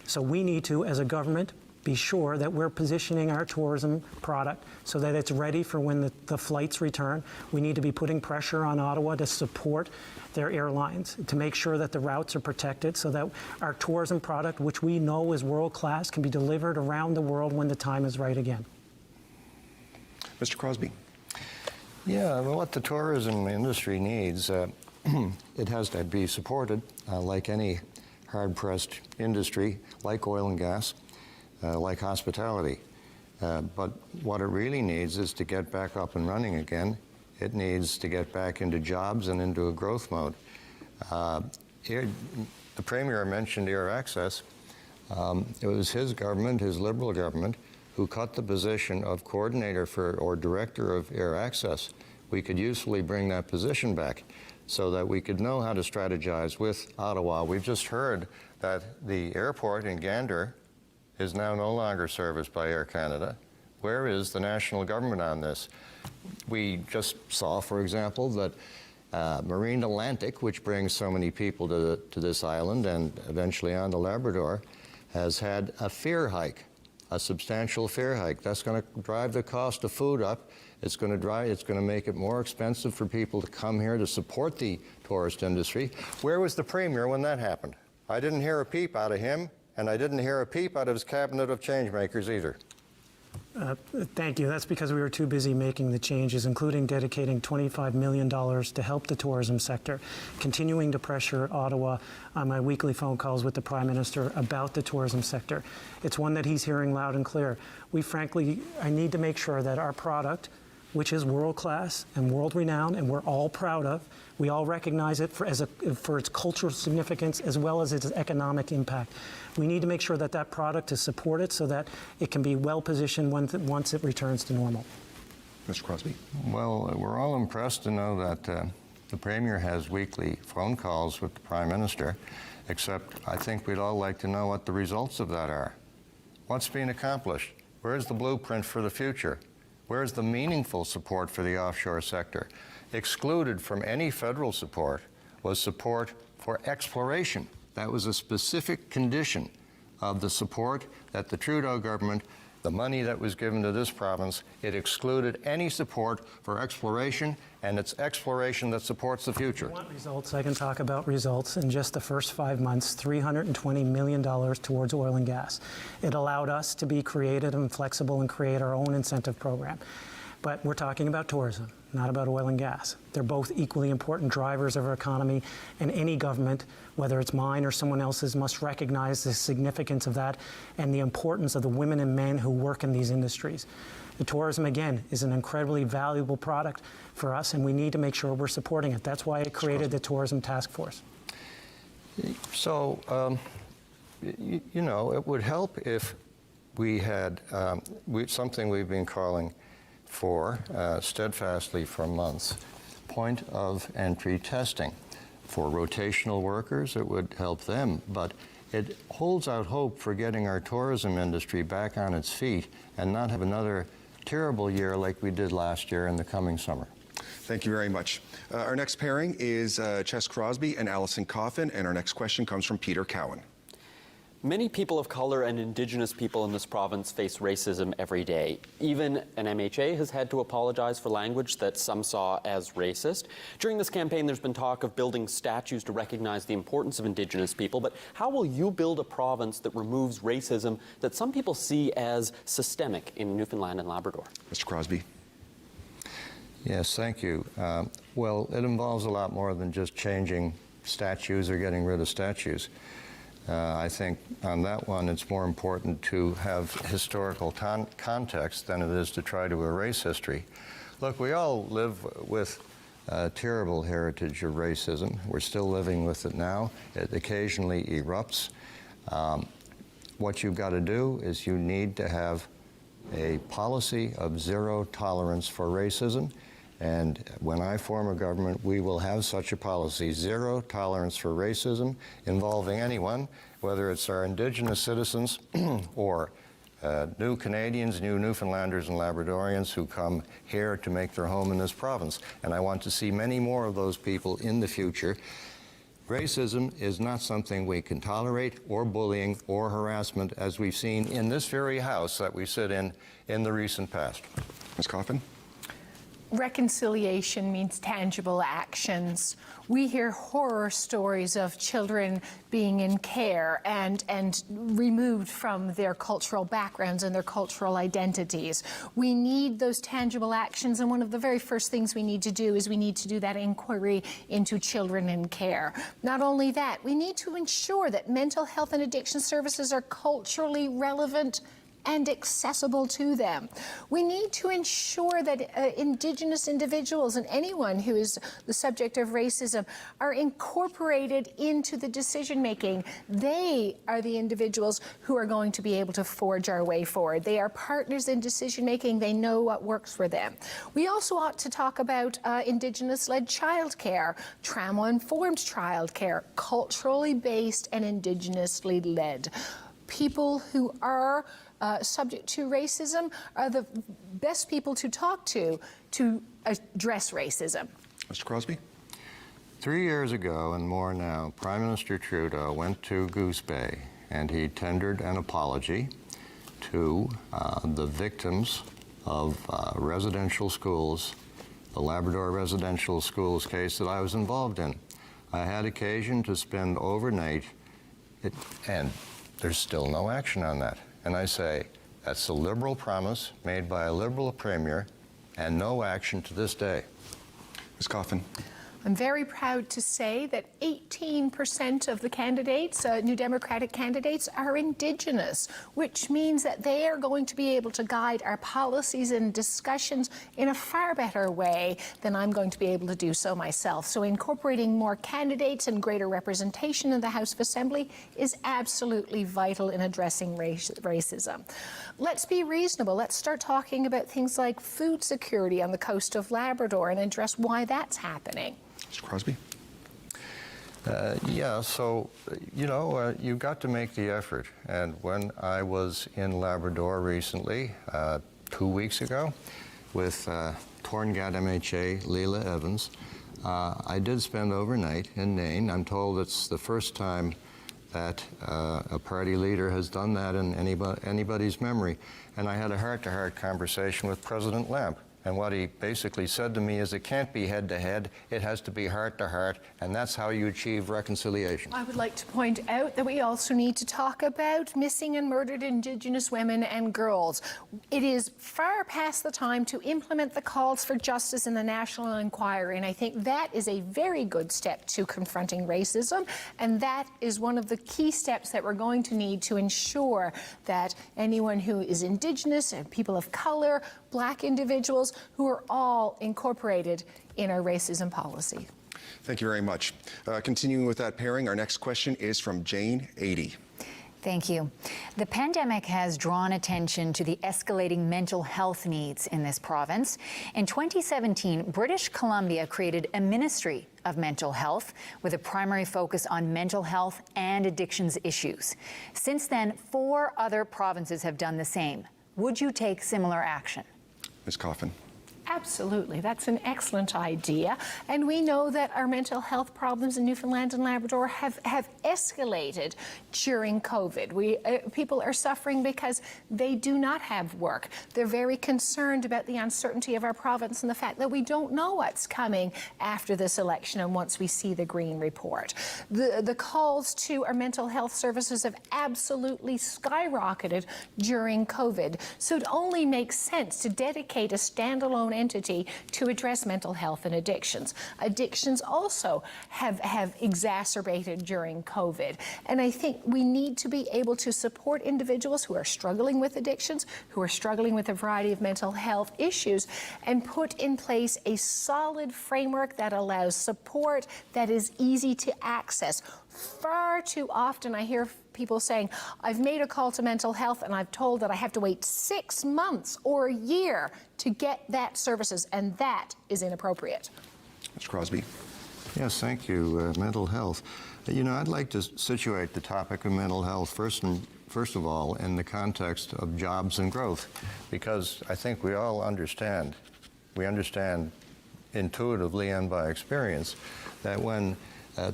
So we need to, as a government, be sure that we're positioning our tourism product so that it's ready for when the flights return. We need to be putting pressure on Ottawa to support their airlines, to make sure that the routes are protected so that our tourism product, which we know is world-class, can be delivered around the world when the time is right again. Mr. Crosby. Yeah, well, what the tourism industry needs, it has to be supported like any hard-pressed industry, like oil and gas, like hospitality. But what it really needs is to get back up and running again. It needs to get back into jobs and into a growth mode. The Premier mentioned air access. It was his government, his Liberal government, who cut the position of coordinator or director of air access. We could usefully bring that position back so that we could know how to strategize with Ottawa. We've just heard that the airport in Gander is now no longer serviced by Air Canada. Where is the national government on this? We just saw, for example, that Marine Atlantic, which brings so many people to this island and eventually on to Labrador, has had a fare hike, a substantial fare hike. That's going to drive the cost of food up. It's going to make it more expensive for people to come here to support the tourist industry. Where was the Premier when that happened? I didn't hear a peep out of him, and I didn't hear a peep out of his cabinet of changemakers either. Thank you. That's because we were too busy making the changes, including dedicating $25 million to help the tourism sector, continuing to pressure Ottawa on my weekly phone calls with the Prime Minister about the tourism sector. It's one that he's hearing loud and clear. I need to make sure that our product, which is world-class and world-renowned, and we're all proud of. We all recognize it for its cultural significance as well as its economic impact. We need to make sure that that product is supported so that it can be well-positioned once it returns to normal. Mr. Crosby. Well, we're all impressed to know that the Premier has weekly phone calls with the Prime Minister, except I think we'd all like to know what the results of that are. What's being accomplished? Where's the blueprint for the future? Where's the meaningful support for the offshore sector? Excluded from any federal support was support for exploration. That was a specific condition of the support that the Trudeau government, the money that was given to this province, it excluded any support for exploration, and it's exploration that supports the future. If you want results, I can talk about results. In just the first 5 months, $320 million towards oil and gas. It allowed us to be creative and flexible and create our own incentive program. But we're talking about tourism, not about oil and gas. They're both equally important drivers of our economy, and any government, whether it's mine or someone else's, must recognize the significance of that and the importance of the women and men who work in these industries. The tourism, again, is an incredibly valuable product for us, and we need to make sure we're supporting it. That's why I created the Tourism Task Force. So, you know, it would help if we had something we've been calling for steadfastly for months, point of entry testing. For rotational workers, it would help them, but it holds out hope for getting our tourism industry back on its feet and not have another terrible year like we did last year in the coming summer. Thank you very much. Our next pairing is Chess Crosby and Alison Coffin, and our next question comes from Peter Cowan. Many people of color and Indigenous people in this province face racism every day. Even an MHA has had to apologize for language that some saw as racist. During this campaign, there's been talk of building statues to recognize the importance of Indigenous people, but how will you build a province that removes racism that some people see as systemic in Newfoundland and Labrador? Mr. Crosby. Yes, thank you. Well, it involves a lot more than just changing statues or getting rid of statues. I think on that one, it's more important to have historical context than it is to try to erase history. Look, we all live with a terrible heritage of racism. We're still living with it now. It occasionally erupts. What you've got to do is you need to have a policy of zero tolerance for racism. And when I form a government, we will have such a policy, zero tolerance for racism involving anyone, whether it's our Indigenous citizens or new Canadians, new Newfoundlanders and Labradorians who come here to make their home in this province. And I want to see many more of those people in the future. Racism is not something we can tolerate, or bullying, or harassment, as we've seen in this very house that we sit in the recent past. Ms. Coffin? Reconciliation means tangible actions. We hear horror stories of children being in care and removed from their cultural backgrounds and their cultural identities. We need those tangible actions, and one of the very first things we need to do is we need to do that inquiry into children in care. Not only that, we need to ensure that mental health and addiction services are culturally relevant and accessible to them. We need to ensure that Indigenous individuals and anyone who is the subject of racism are incorporated into the decision making. They are the individuals who are going to be able to forge our way forward. They are partners in decision making. They know what works for them. We also ought to talk about Indigenous-led childcare, trauma-informed childcare, culturally based and Indigenously led. People who are subject to racism are the best people to talk to address racism. Mr. Crosby? 3 years ago and more now, Prime Minister Trudeau went to Goose Bay and he tendered an apology to the victims of residential schools, the Labrador residential schools case that I was involved in. I had occasion to spend overnight, and there's still no action on that. And I say, that's a Liberal promise made by a Liberal Premier, and no action to this day. Ms. Coffin? I'm very proud to say that 18% of the candidates, New Democratic candidates, are Indigenous, which means that they are going to be able to guide our policies and discussions in a far better way than I'm going to be able to do so myself. So incorporating more candidates and greater representation in the House of Assembly is absolutely vital in addressing racism. Let's be reasonable. Let's start talking about things like food security on the coast of Labrador and address why that's happening. Mr. Crosby? Yeah, so, you've got to make the effort. And when I was in Labrador recently, 2 weeks ago, with Torngat MHA Leila Evans, I did spend overnight in Nain. I'm told it's the first time that a party leader has done that in anybody's memory. And I had a heart-to-heart conversation with President Lamp. And what he basically said to me is it can't be head-to-head, it has to be heart-to-heart, and that's how you achieve reconciliation. I would like to point out that we also need to talk about missing and murdered Indigenous women and girls. It is far past the time to implement the calls for justice in the National Inquiry, and I think that is a very good step to confronting racism, and that is one of the key steps that we're going to need to ensure that anyone who is Indigenous and people of color, Black individuals, who are all incorporated in our racism policy. Thank you very much. Continuing with that pairing, our next question is from Jane 80. Thank you. The pandemic has drawn attention to the escalating mental health needs in this province. In 2017, British Columbia created a Ministry of Mental Health with a primary focus on mental health and addictions issues. Since then, 4 other provinces have done the same. Would you take similar action? Ms. Coffin? Absolutely. That's an excellent idea. And we know that our mental health problems in Newfoundland and Labrador have escalated during COVID. People are suffering because they do not have work. They're very concerned about the uncertainty of our province and the fact that we don't know what's coming after this election and once we see the Green Report. The calls to our mental health services have absolutely skyrocketed during COVID. So it only makes sense to dedicate a standalone entity to address mental health and addictions. Addictions also have exacerbated during COVID. And I think we need to be able to support individuals who are struggling with addictions, who are struggling with a variety of mental health issues, and put in place a solid framework that allows support that is easy to access. Far too often I hear people saying, I've made a call to mental health and I've told that I have to wait 6 months or a year to get that services, and that is inappropriate. Mr. Crosby? Yes, thank you. Mental health. I'd like to situate the topic of mental health first and first of all, in the context of jobs and growth, because I think we all understand, intuitively and by experience, that when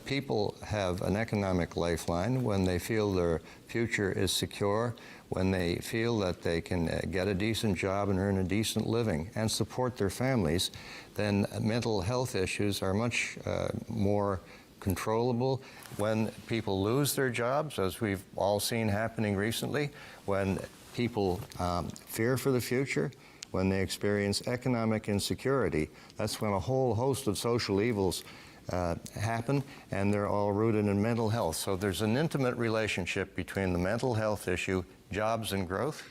people have an economic lifeline, when they feel their future is secure, when they feel that they can get a decent job and earn a decent living and support their families, then mental health issues are much more controllable. When people lose their jobs, as we've all seen happening recently, when people fear for the future, when they experience economic insecurity, that's when a whole host of social evils happen, and they're all rooted in mental health. So there's an intimate relationship between the mental health issue, jobs and growth,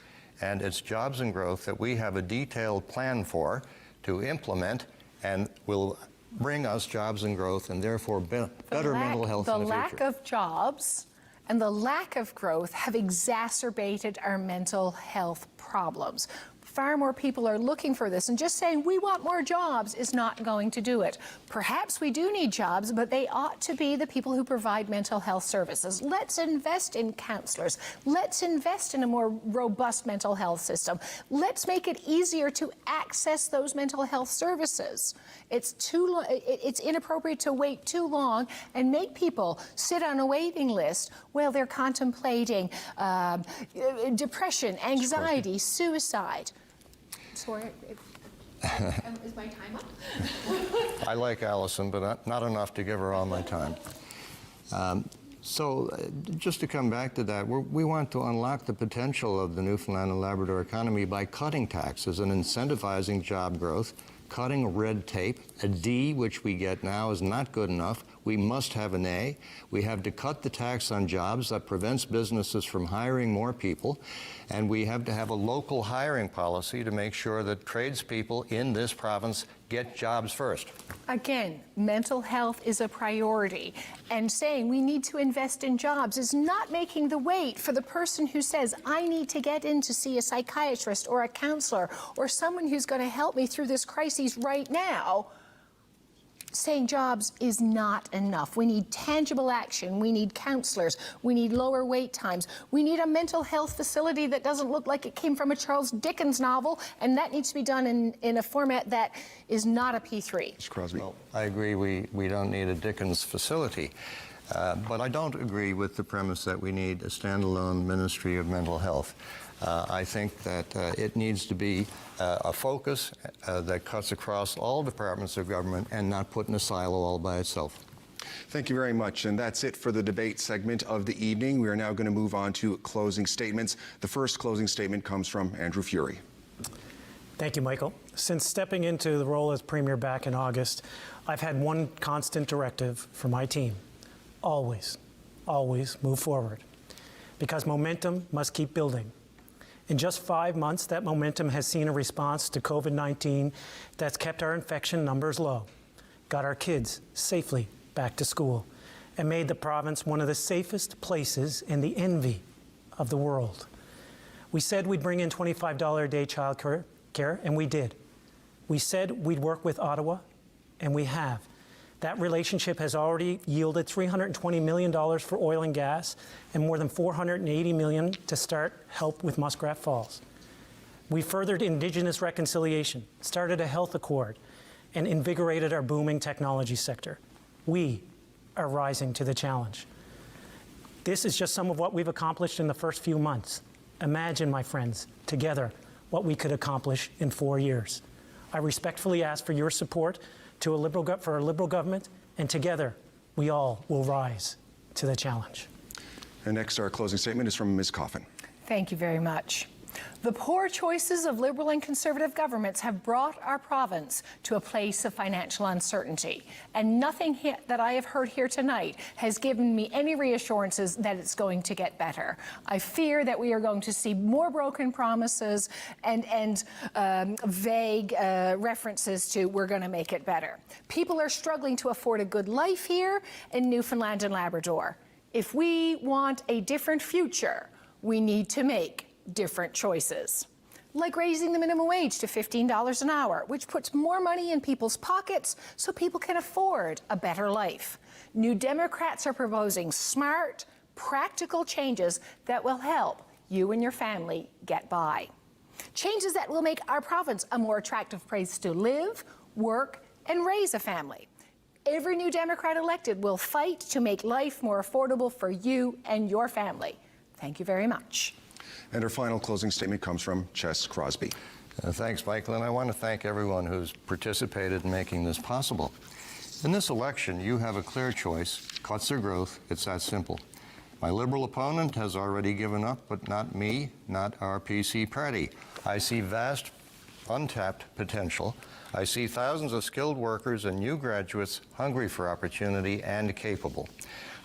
and it's jobs and growth that we have a detailed plan for to implement and will bring us jobs and growth and therefore better mental health in the future. The lack of jobs and the lack of growth have exacerbated our mental health problems. Far more people are looking for this, and just saying we want more jobs is not going to do it. Perhaps we do need jobs, but they ought to be the people who provide mental health services. Let's invest in counselors. Let's invest in a more robust mental health system. Let's make it easier to access those mental health services. It's inappropriate to wait too long and make people sit on a waiting list while they're contemplating depression, anxiety, suicide. Sorry, is my time up? I like Allison, but not enough to give her all my time. So just to come back to that, we want to unlock the potential of the Newfoundland and Labrador economy by cutting taxes and incentivizing job growth, cutting red tape. A D, which we get now, is not good enough. We must have an A. We have to cut the tax on jobs that prevents businesses from hiring more people. And we have to have a local hiring policy to make sure that tradespeople in this province get jobs first. Again, mental health is a priority, and saying we need to invest in jobs is not making the wait for the person who says, I need to get in to see a psychiatrist or a counselor or someone who's going to help me through this crisis right now. Saying jobs is not enough. We need tangible action. We need counselors. We need lower wait times. We need a mental health facility that doesn't look like it came from a Charles Dickens novel, and that needs to be done in a format that is not a P3. Mr. Crosby. Well, I agree we don't need a Dickens facility. But I don't agree with the premise that we need a standalone Ministry of Mental Health. I think that it needs to be a focus that cuts across all departments of government and not put in a silo all by itself. Thank you very much. And that's it for the debate segment of the evening. We are now going to move on to closing statements. The first closing statement comes from Andrew Furey. Thank you, Michael. Since stepping into the role as Premier back in August, I've had one constant directive from my team. Always, always move forward. Because momentum must keep building. In just 5 months, that momentum has seen a response to COVID-19 that's kept our infection numbers low, got our kids safely back to school, and made the province one of the safest places and the envy of the world. We said we'd bring in $25 a day child care, and we did. We said we'd work with Ottawa, and we have. That relationship has already yielded $320 million for oil and gas and more than $480 million to start help with Muskrat Falls. We furthered Indigenous reconciliation, started a health accord, and invigorated our booming technology sector. We are rising to the challenge. This is just some of what we've accomplished in the first few months. Imagine, my friends, together, what we could accomplish in 4 years. I respectfully ask for your support for a Liberal government, and together we all will rise to the challenge. And next, our closing statement is from Ms. Coffin. Thank you very much. The poor choices of Liberal and Conservative governments have brought our province to a place of financial uncertainty. And nothing that I have heard here tonight has given me any reassurances that it's going to get better. I fear that we are going to see more broken promises and vague references to we're going to make it better. People are struggling to afford a good life here in Newfoundland and Labrador. If we want a different future, we need to make different choices, like raising the minimum wage to $15 an hour, which puts more money in people's pockets so people can afford a better life. New Democrats are proposing smart, practical changes that will help you and your family get by. Changes that will make our province a more attractive place to live, work, and raise a family. Every new Democrat elected will fight to make life more affordable for you and your family. Thank you very much. And our final closing statement comes from Chess Crosby. Thanks, Michael, and I want to thank everyone who's participated in making this possible. In this election, you have a clear choice: cuts or growth. It's that simple. My Liberal opponent has already given up, but not me, not our PC party. I see vast, untapped potential. I see thousands of skilled workers and new graduates hungry for opportunity and capable.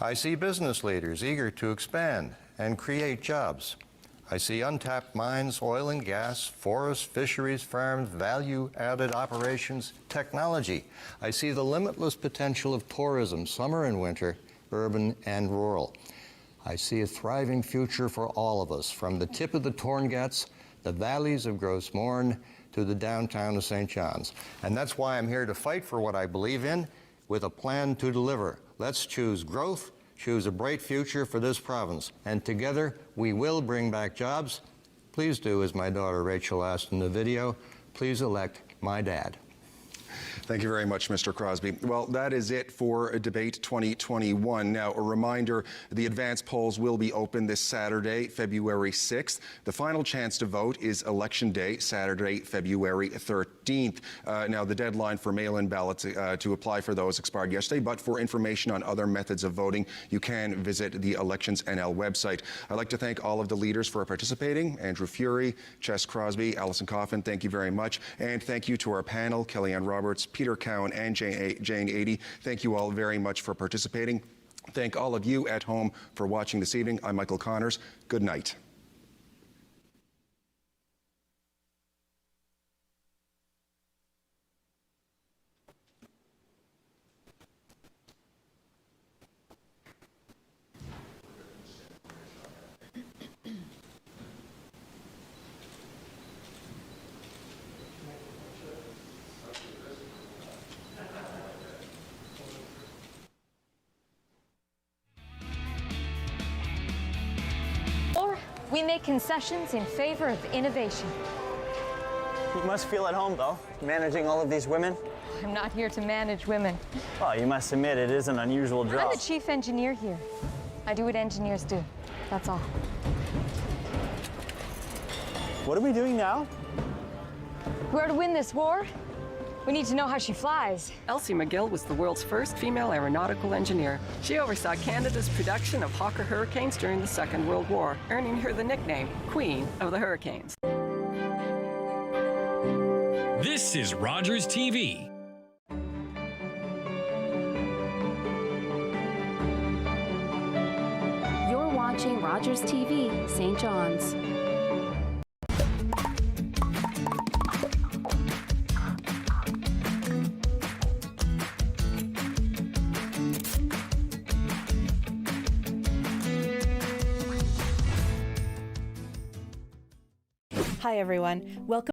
I see business leaders eager to expand and create jobs. I see untapped mines, oil and gas, forests, fisheries, farms, value-added operations, technology. I see the limitless potential of tourism, summer and winter, urban and rural. I see a thriving future for all of us, from the tip of the Torngatz, the valleys of Gros Morne, to the downtown of St. John's. And that's why I'm here to fight for what I believe in, with a plan to deliver. Let's choose growth, choose a bright future for this province, and together we will bring back jobs. Please do, as my daughter Rachel asked in the video, please elect my dad. Thank you very much, Mr. Crosby. Well, that is it for Debate 2021. Now, a reminder, the advance polls will be open this Saturday, February 6th. The final chance to vote is Election Day, Saturday, February 13th. Now, the deadline for mail-in ballots to apply for those expired yesterday, but for information on other methods of voting, you can visit the Elections NL website. I'd like to thank all of the leaders for participating: Andrew Furey, Chess Crosby, Alison Coffin, thank you very much. And thank you to our panel, Kellyanne Roberts, Peter Cowan, and Jane Adey. Thank you all very much for participating. Thank all of you at home for watching this evening. I'm Michael Connors. Good night. We make concessions in favor of innovation. You must feel at home, though, managing all of these women. I'm not here to manage women. Well, you must admit it is an unusual job. I'm the chief engineer here. I do what engineers do. That's all. What are we doing now? We're to win this war. We need to know how she flies. Elsie McGill was the world's first female aeronautical engineer. She oversaw Canada's production of Hawker Hurricanes during the Second World War, earning her the nickname Queen of the Hurricanes. This is Rogers TV. You're watching Rogers TV, St. John's. Hi everyone, welcome